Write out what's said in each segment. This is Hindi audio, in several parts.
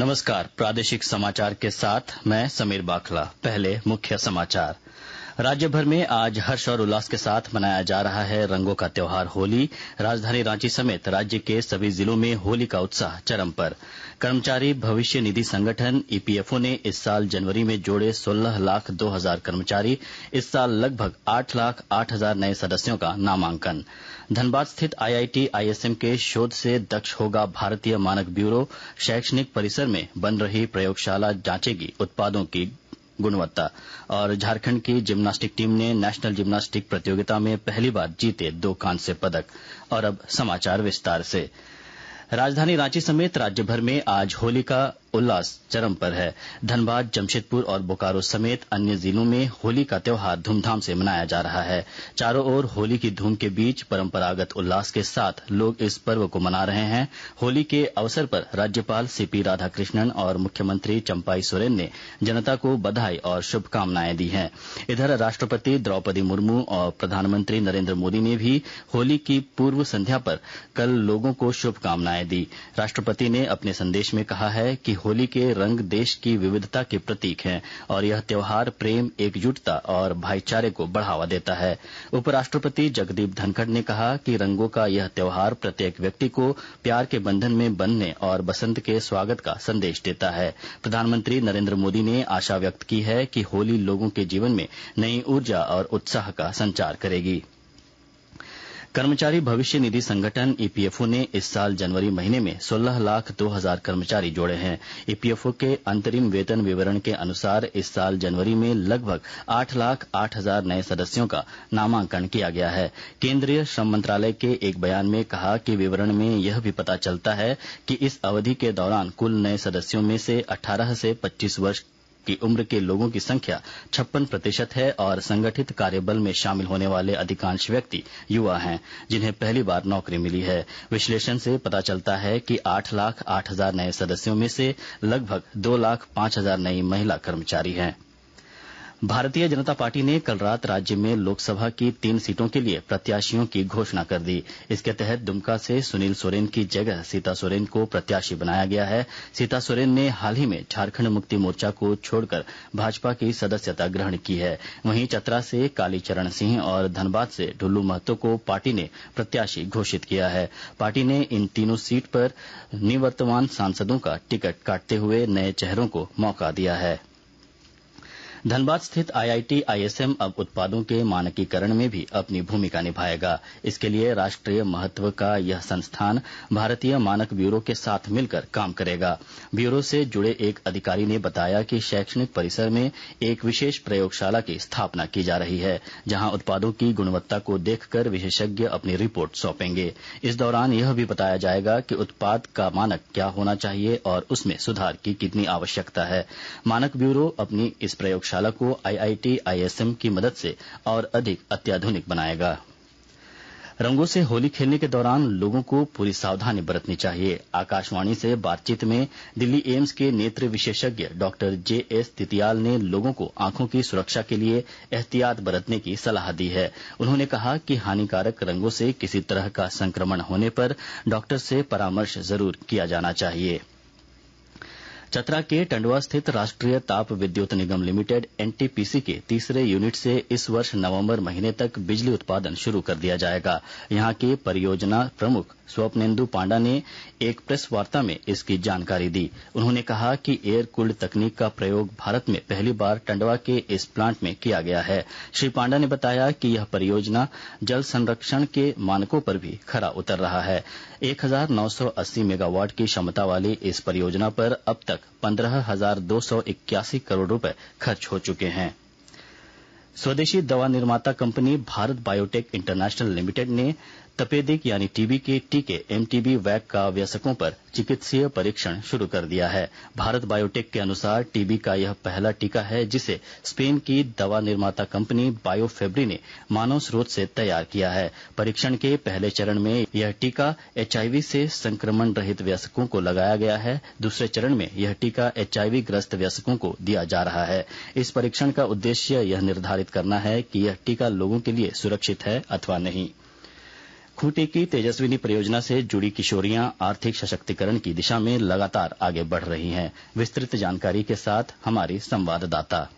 नमस्कार, प्रादेशिक समाचार के साथ मैं समीर बाखला। पहले मुख्य समाचार। राज्य भर में आज हर्ष और उल्लास के साथ मनाया जा रहा है रंगों का त्योहार होली। राजधानी रांची समेत राज्य के सभी जिलों में होली का उत्साह चरम पर। कर्मचारी भविष्य निधि संगठन ईपीएफओ ने इस साल जनवरी में जोड़े 16,02,000 कर्मचारी। इस साल लगभग 8,08,000 नए सदस्यों का नामांकन। धनबाद स्थित आईआईटी आईएसएम के शोध से दक्ष होगा भारतीय मानक ब्यूरो। शैक्षणिक परिसर में बन रही प्रयोगशाला जांचेगी उत्पादों की गुणवत्ता। और झारखंड की जिम्नास्टिक टीम ने नेशनल जिम्नास्टिक प्रतियोगिता में पहली बार जीते 2 कांस्य पदक। और अब समाचार विस्तार से। राजधानी रांची समेत राज्य भर में आज होली का उल्लास चरम पर है। धनबाद, जमशेदपुर और बोकारो समेत अन्य जिलों में होली का त्योहार धूमधाम से मनाया जा रहा है। चारों ओर होली की धूम के बीच परंपरागत उल्लास के साथ लोग इस पर्व को मना रहे हैं। होली के अवसर पर राज्यपाल सीपी राधाकृष्णन और मुख्यमंत्री चंपाई सोरेन ने जनता को बधाई और शुभकामनाएं दी हैं। इधर राष्ट्रपति द्रौपदी मुर्मू और प्रधानमंत्री नरेंद्र मोदी ने भी होली की पूर्व संध्या पर कल लोगों को शुभकामनाएं दी। राष्ट्रपति ने अपने संदेश में कहा है कि होली के रंग देश की विविधता के प्रतीक हैं और यह त्योहार प्रेम, एकजुटता और भाईचारे को बढ़ावा देता है। उपराष्ट्रपति जगदीप धनखड़ ने कहा कि रंगों का यह त्योहार प्रत्येक व्यक्ति को प्यार के बंधन में बंधने और बसंत के स्वागत का संदेश देता है। प्रधानमंत्री नरेंद्र मोदी ने आशा व्यक्त की है कि होली लोगों के जीवन में नई ऊर्जा और उत्साह का संचार करेगी। कर्मचारी भविष्य निधि संगठन ईपीएफओ ने इस साल जनवरी महीने में 16,02,000 कर्मचारी जोड़े हैं। ईपीएफओ के अंतरिम वेतन विवरण के अनुसार इस साल जनवरी में लगभग 8,08,000 नए सदस्यों का नामांकन किया गया है। केंद्रीय श्रम मंत्रालय के एक बयान में कहा कि विवरण में यह भी पता चलता है कि इस अवधि के दौरान कुल नए सदस्यों में से 18 से 25 वर्ष की उम्र के लोगों की संख्या 56% है और संगठित कार्यबल में शामिल होने वाले अधिकांश व्यक्ति युवा हैं, जिन्हें पहली बार नौकरी मिली है। विश्लेषण से पता चलता है कि 8,08,000 नए सदस्यों में से लगभग 2,05,000 नई महिला कर्मचारी हैं। भारतीय जनता पार्टी ने कल रात राज्य में लोकसभा की 3 सीटों के लिए प्रत्याशियों की घोषणा कर दी। इसके तहत दुमका से सुनील सोरेन की जगह सीता सोरेन को प्रत्याशी बनाया गया है। सीता सोरेन ने हाल ही में झारखंड मुक्ति मोर्चा को छोड़कर भाजपा की सदस्यता ग्रहण की है। वहीं चतरा से कालीचरण सिंह और धनबाद से ढुल्लू महतो को पार्टी ने प्रत्याशी घोषित किया है। पार्टी ने इन तीनों सीट पर निवर्तमान सांसदों का टिकट काटते हुए नए चेहरों को मौका दिया है। धनबाद स्थित आईआईटी आईएसएम अब उत्पादों के मानकीकरण में भी अपनी भूमिका निभाएगा। इसके लिए राष्ट्रीय महत्व का यह संस्थान भारतीय मानक ब्यूरो के साथ मिलकर काम करेगा। ब्यूरो से जुड़े एक अधिकारी ने बताया कि शैक्षणिक परिसर में एक विशेष प्रयोगशाला की स्थापना की जा रही है, जहां उत्पादों की गुणवत्ता को देखकर विशेषज्ञ अपनी रिपोर्ट सौंपेंगे। इस दौरान यह भी बताया जाएगा कि उत्पाद का मानक क्या होना चाहिए और उसमें सुधार की कितनी आवश्यकता है। मानक ब्यूरो अपनी इस प्रयोगशाला को आईआईटी आईएसएम की मदद से और अधिक अत्याधुनिक बनाएगा। रंगों से होली खेलने के दौरान लोगों को पूरी सावधानी बरतनी चाहिए। आकाशवाणी से बातचीत में दिल्ली एम्स के नेत्र विशेषज्ञ डॉक्टर जेएस तितियाल ने लोगों को आंखों की सुरक्षा के लिए एहतियात बरतने की सलाह दी है। उन्होंने कहा कि हानिकारक रंगों से किसी तरह का संक्रमण होने पर डॉक्टर से परामर्श जरूर किया जाना चाहिए। चतरा के टंडवा स्थित राष्ट्रीय ताप विद्युत निगम लिमिटेड एनटीपीसी के तीसरे यूनिट से इस वर्ष नवंबर महीने तक बिजली उत्पादन शुरू कर दिया जाएगा। यहां के परियोजना प्रमुख स्वप्नेंदु पांडा ने एक प्रेस वार्ता में इसकी जानकारी दी। उन्होंने कहा कि एयर कूल्ड तकनीक का प्रयोग भारत में पहली बार टंडवा के इस प्लांट में किया गया है। श्री पांडा ने बताया कि यह परियोजना जल संरक्षण के मानकों पर भी खरा उतर रहा है। 1980 मेगावाट की क्षमता वाली इस परियोजना पर अब तक 15,281 करोड़ रुपए खर्च हो चुके हैं। स्वदेशी दवा निर्माता company Bharat biotech international limited ने तपेदिक यानी टीबी के टीके एमटीबी वैक का वयस्कों पर चिकित्सीय परीक्षण शुरू कर दिया है। भारत बायोटेक के अनुसार टीबी का यह पहला टीका है जिसे स्पेन की दवा निर्माता कंपनी बायोफेब्री ने मानव स्रोत से तैयार किया है। परीक्षण के पहले चरण में यह टीका एचआईवी से संक्रमण रहित वयस्कों को लगाया गया है। दूसरे चरण में यह टीका एचआईवी ग्रस्त वयस्कों को दिया जा रहा है। इस परीक्षण का उद्देश्य यह निर्धारित करना है कि यह टीका लोगों के लिए सुरक्षित है अथवा नहीं। खूंटी की तेजस्विनी परियोजना से जुड़ी किशोरियां आर्थिक सशक्तिकरण की दिशा में लगातार आगे बढ़ रही हैं। विस्तृत जानकारी के साथ हमारी संवाददाता।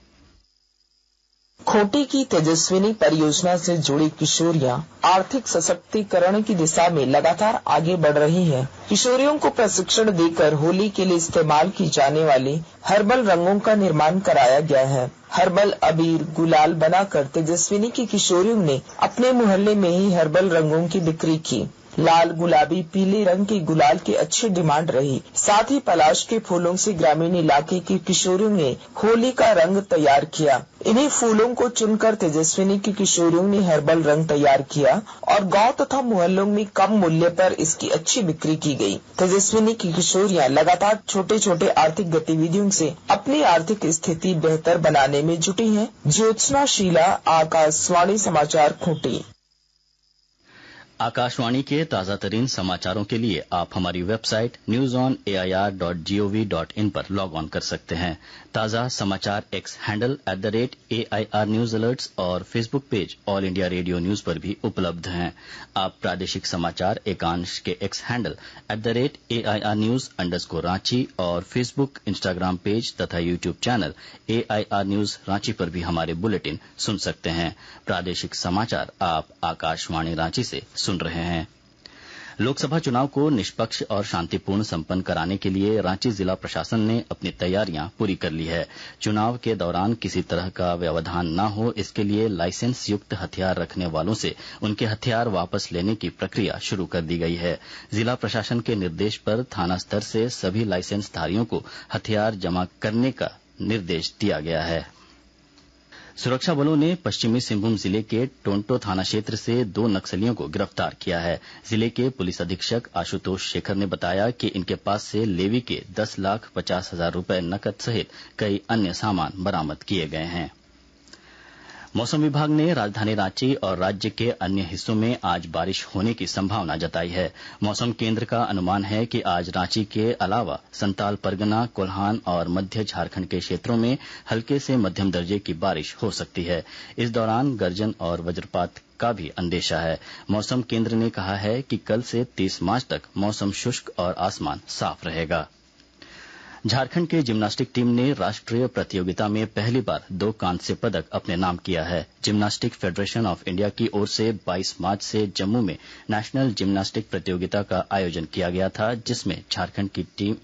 खूंटी की तेजस्विनी परियोजना से जुड़ी किशोरियां आर्थिक सशक्तिकरण की दिशा में लगातार आगे बढ़ रही हैं। किशोरियों को प्रशिक्षण देकर होली के लिए इस्तेमाल की जाने वाली हर्बल रंगों का निर्माण कराया गया है। हर्बल अबीर गुलाल बनाकर तेजस्विनी की किशोरियों ने अपने मोहल्ले में ही हर्बल रंगों की बिक्री की। लाल, गुलाबी, पीले रंग के गुलाल की अच्छी डिमांड रही। साथ ही पलाश के फूलों से ग्रामीण इलाके की किशोरियों ने होली का रंग तैयार किया। इन्हीं फूलों को चुनकर तेजस्विनी की किशोरियों ने हर्बल रंग तैयार किया और गांव तथा मोहल्लों में कम मूल्य पर इसकी अच्छी बिक्री की गई। तेजस्विनी की किशोरियां लगातार छोटे छोटे आर्थिक गतिविधियों से अपनी आर्थिक स्थिति बेहतर बनाने में जुटी हैं। ज्योत्सना शीला, आकाशवाणी समाचार, खूंटी। आकाशवाणी के ताजा तरीन समाचारों के लिए आप हमारी वेबसाइट newsonair.gov.in पर लॉग ऑन कर सकते हैं। ताजा समाचार X handle @AIR news alerts और Facebook page All India Radio news पर भी उपलब्ध हैं। आप प्रादेशिक समाचार एकांश के एक्स हैंडल @AIR न्यूज_रांची और फेसबुक, इंस्टाग्राम पेज तथा YouTube channel AIR news Ranchi पर भी हमारे बुलेटिन सुन सकते हैं। प्रादेशिक समाचार आप आकाशवाणी रांची से सुन रहे हैं। लोकसभा चुनाव को निष्पक्ष और शांतिपूर्ण संपन्न कराने के लिए रांची जिला प्रशासन ने अपनी तैयारियां पूरी कर ली है। चुनाव के दौरान किसी तरह का व्यवधान न हो, इसके लिए लाइसेंस युक्त हथियार रखने वालों से उनके हथियार वापस लेने की प्रक्रिया शुरू कर दी गई है। जिला प्रशासन के निर्देश पर थाना स्तर से सभी लाइसेंसधारियों को हथियार जमा करने का निर्देश दिया गया है। सुरक्षा बलों ने पश्चिमी सिंहभूम जिले के टोंटो थाना क्षेत्र से 2 नक्सलियों को गिरफ्तार किया है। जिले के पुलिस अधीक्षक आशुतोष शेखर ने बताया कि इनके पास से लेवी के 10,50,000 रुपए नकद सहित कई अन्य सामान बरामद किए गए हैं। मौसम विभाग ने राजधानी रांची और राज्य के अन्य हिस्सों में आज बारिश होने की संभावना जताई है। मौसम केंद्र का अनुमान है कि आज रांची के अलावा संताल परगना, कोल्हान और मध्य झारखंड के क्षेत्रों में हल्के से मध्यम दर्जे की बारिश हो सकती है। इस दौरान गर्जन और वज्रपात का भी अंदेशा है। मौसम केंद्र ने कहा है कि कल से 30 मार्च तक मौसम शुष्क और आसमान साफ रहेगा। झारखंड के जिम्नास्टिक टीम ने राष्ट्रीय प्रतियोगिता में पहली बार 2 कांस्य पदक अपने नाम किया है। जिम्नास्टिक फेडरेशन ऑफ इंडिया की ओर से 22 मार्च से जम्मू में नेशनल जिम्नास्टिक प्रतियोगिता का आयोजन किया गया था, जिसमें झारखंड की टीम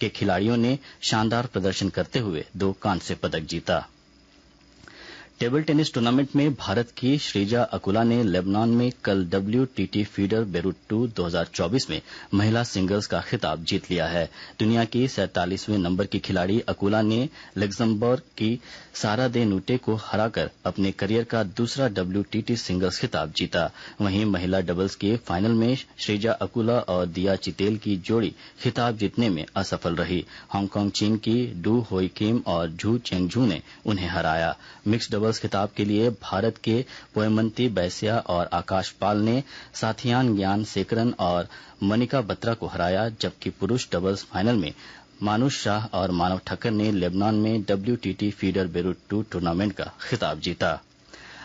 के खिलाड़ियों ने शानदार प्रदर्शन करते हुए 2 कांस्य पदक जीता। टेबल टेनिस टूर्नामेंट में भारत की श्रीजा अकुला ने लेबनान में कल WTT फीडर बेरूट 2 2024 में महिला सिंगल्स का खिताब जीत लिया है। दुनिया की 47वें नंबर की खिलाड़ी अकुला ने लग्जमबर्ग की सारा दे नूटे को हराकर अपने करियर का दूसरा WTT सिंगल्स खिताब जीता। वहीं महिला डबल्स के फाइनल में श्रीजा अकुला और दिया चितेल की जोड़ी खिताब जीतने में असफल रही। हांगकांग चीन की डू होई किम और झू चेंगझू ने उन्हें हराया। मिक्स डबल्स खिताब के लिए भारत के पोयमंती बैसिया और आकाश पाल ने साथियान ज्ञान सेकरन और मनिका बत्रा को हराया, जबकि पुरुष डबल्स फाइनल में मानुष शाह और मानव ठक्कर ने लेबनान में WTT फीडर बेरूट 2 टूर्नामेंट का खिताब जीता।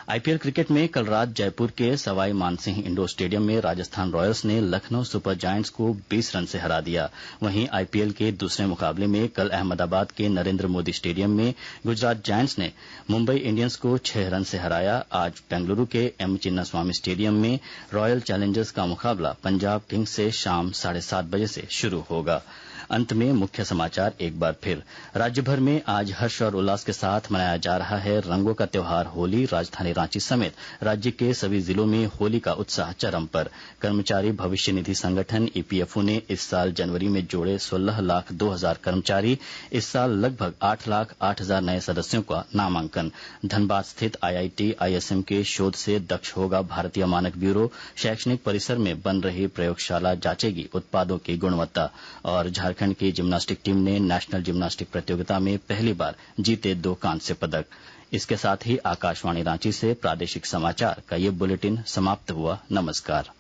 IPL क्रिकेट में कल रात जयपुर के सवाई मानसिंह इंडोर स्टेडियम में राजस्थान रॉयल्स ने लखनऊ सुपर जायंट्स को 20 रन से हरा दिया। वहीं IPL के दूसरे मुकाबले में कल अहमदाबाद के नरेंद्र मोदी स्टेडियम में गुजरात जायंट्स ने मुंबई इंडियंस को 6 रन से हराया। आज बेंगलुरु के M चिन्नास्वामी स्टेडियम में रॉयल चैलेंजर्स का मुकाबला पंजाब किंग्स से शाम 7:30 बजे से शुरू होगा। अंत में मुख्य समाचार एक बार फिर। राज्य भर में आज हर्ष और उल्लास के साथ मनाया जा रहा है रंगों का त्योहार होली। राजधानी रांची समेत राज्य के सभी जिलों में होली का उत्साह चरम पर। कर्मचारी भविष्य निधि संगठन EPFO ने इस साल जनवरी में जोड़े 16,02,000 कर्मचारी। इस साल लगभग 8,08,000 नए सदस्यों का नामांकन। धनबाद स्थित IIT ISM के शोध से दक्ष होगा भारतीय मानक ब्यूरो। शैक्षणिक परिसर में बन रही प्रयोगशाला जांचेगी उत्पादों की गुणवत्ता। और झारखंड की जिम्नास्टिक टीम ने नेशनल जिम्नास्टिक प्रतियोगिता में पहली बार जीते 2 कांस्य पदक। इसके साथ ही आकाशवाणी रांची से प्रादेशिक समाचार का ये बुलेटिन समाप्त हुआ। नमस्कार।